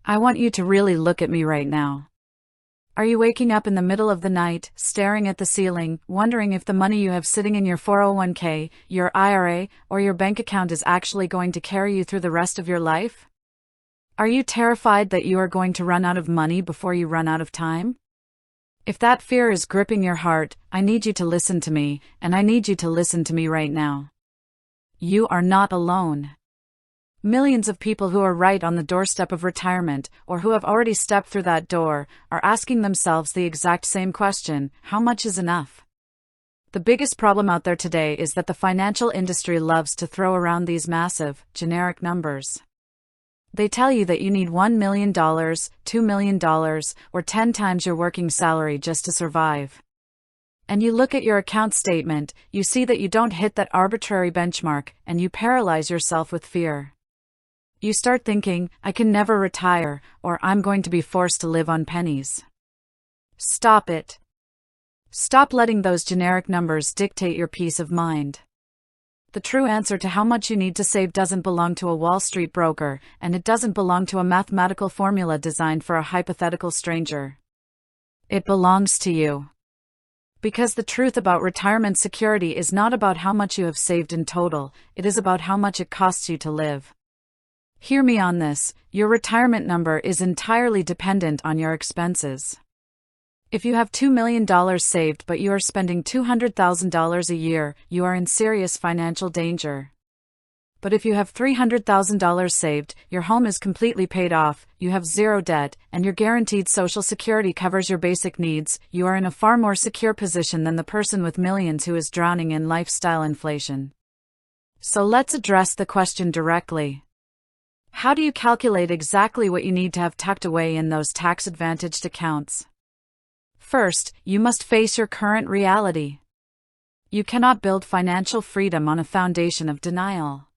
I want you to really look at me right now. Are you waking up in the middle of the night, staring at the ceiling, wondering if the money you have sitting in your 401k, your IRA, or your bank account is actually going to carry you through the rest of your life? Are you terrified that you are going to run out of money before you run out of time? If that fear is gripping your heart, I need you to listen to me, and I need you to listen to me right now. You are not alone. Millions of people who are right on the doorstep of retirement, or who have already stepped through that door, are asking themselves the exact same question: how much is enough? The biggest problem out there today is that the financial industry loves to throw around these massive, generic numbers. They tell you that you need $1 million, $2 million, or 10 times your working salary just to survive. And you look at your account statement, you see that you don't hit that arbitrary benchmark, and you paralyze yourself with fear. You start thinking, I can never retire, or I'm going to be forced to live on pennies. Stop it. Stop letting those generic numbers dictate your peace of mind. The true answer to how much you need to save doesn't belong to a Wall Street broker, and it doesn't belong to a mathematical formula designed for a hypothetical stranger. It belongs to you. Because the truth about retirement security is not about how much you have saved in total, it is about how much it costs you to live. Hear me on this, your retirement number is entirely dependent on your expenses. If you have $2 million saved but you are spending $200,000 a year, you are in serious financial danger. But if you have $300,000 saved, your home is completely paid off, you have zero debt, and your guaranteed Social Security covers your basic needs, you are in a far more secure position than the person with millions who is drowning in lifestyle inflation. So let's address the question directly. How do you calculate exactly what you need to have tucked away in those tax-advantaged accounts? First, you must face your current reality. You cannot build financial freedom on a foundation of denial.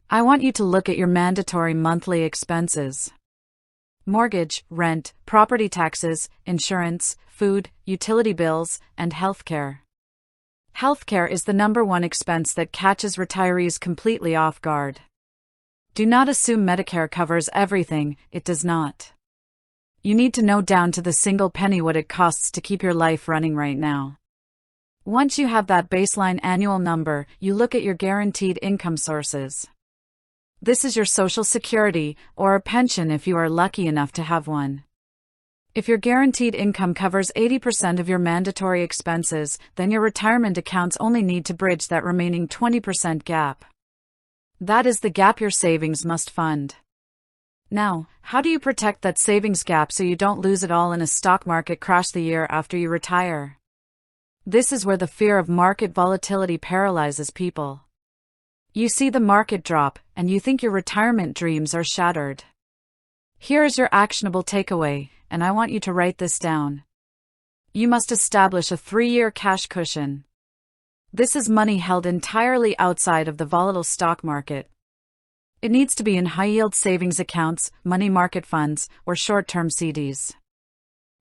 I want you to look at your mandatory monthly expenses. Mortgage, rent, property taxes, insurance, food, utility bills, and healthcare. Healthcare is the number one expense that catches retirees completely off guard. Do not assume Medicare covers everything, it does not. You need to know down to the single penny what it costs to keep your life running right now. Once you have that baseline annual number, you look at your guaranteed income sources. This is your Social Security, or a pension if you are lucky enough to have one. If your guaranteed income covers 80% of your mandatory expenses, then your retirement accounts only need to bridge that remaining 20% gap. That is the gap your savings must fund. Now, how do you protect that savings gap so you don't lose it all in a stock market crash the year after you retire? This is where the fear of market volatility paralyzes people. You see the market drop, and you think your retirement dreams are shattered. Here is your actionable takeaway, and I want you to write this down. You must establish a 3-year cash cushion. This is money held entirely outside of the volatile stock market. It needs to be in high-yield savings accounts, money market funds, or short-term CDs.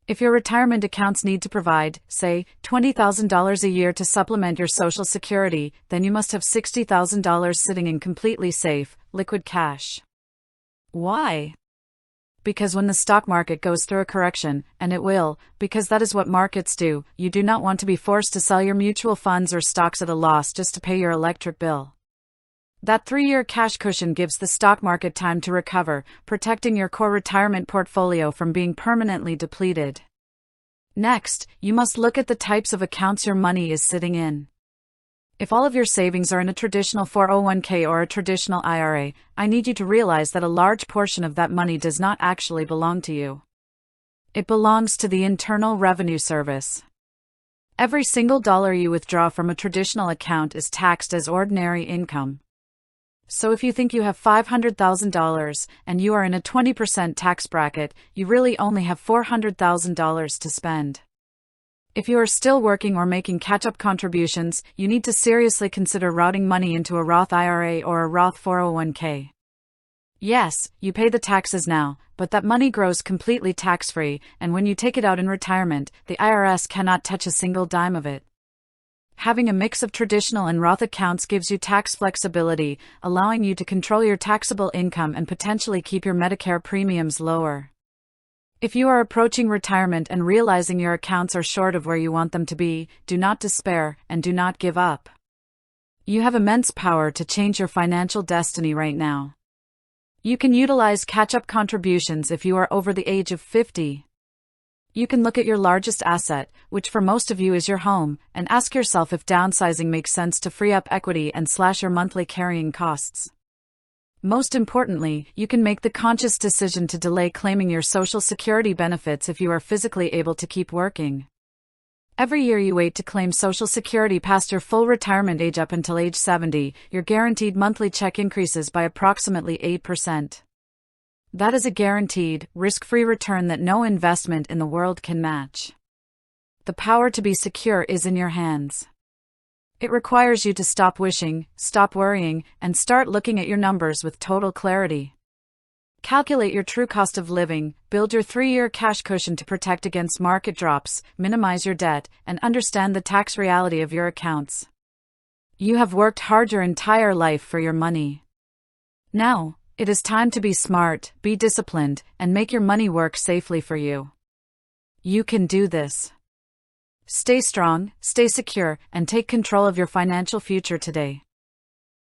If your retirement accounts need to provide, say, $20,000 a year to supplement your Social Security, then you must have $60,000 sitting in completely safe, liquid cash. Why? Because when the stock market goes through a correction, and it will, because that is what markets do, you do not want to be forced to sell your mutual funds or stocks at a loss just to pay your electric bill. That 3-year cash cushion gives the stock market time to recover, protecting your core retirement portfolio from being permanently depleted. Next, you must look at the types of accounts your money is sitting in. If all of your savings are in a traditional 401k or a traditional IRA, I need you to realize that a large portion of that money does not actually belong to you. It belongs to the Internal Revenue Service. Every single dollar you withdraw from a traditional account is taxed as ordinary income. So if you think you have $500,000 and you are in a 20% tax bracket, you really only have $400,000 to spend. If you are still working or making catch-up contributions, you need to seriously consider routing money into a Roth IRA or a Roth 401k. Yes, you pay the taxes now, but that money grows completely tax-free, and when you take it out in retirement, the IRS cannot touch a single dime of it. Having a mix of traditional and Roth accounts gives you tax flexibility, allowing you to control your taxable income and potentially keep your Medicare premiums lower. If you are approaching retirement and realizing your accounts are short of where you want them to be, do not despair and do not give up. You have immense power to change your financial destiny right now. You can utilize catch-up contributions if you are over the age of 50. You can look at your largest asset, which for most of you is your home, and ask yourself if downsizing makes sense to free up equity and slash your monthly carrying costs. Most importantly, you can make the conscious decision to delay claiming your Social Security benefits if you are physically able to keep working. Every year you wait to claim Social Security past your full retirement age up until age 70, your guaranteed monthly check increases by approximately 8%. That is a guaranteed, risk-free return that no investment in the world can match. The power to be secure is in your hands. It requires you to stop wishing, stop worrying, and start looking at your numbers with total clarity. Calculate your true cost of living, build your 3-year cash cushion to protect against market drops, minimize your debt, and understand the tax reality of your accounts. You have worked hard your entire life for your money. Now, it is time to be smart, be disciplined, and make your money work safely for you. You can do this. Stay strong, stay secure, and take control of your financial future today.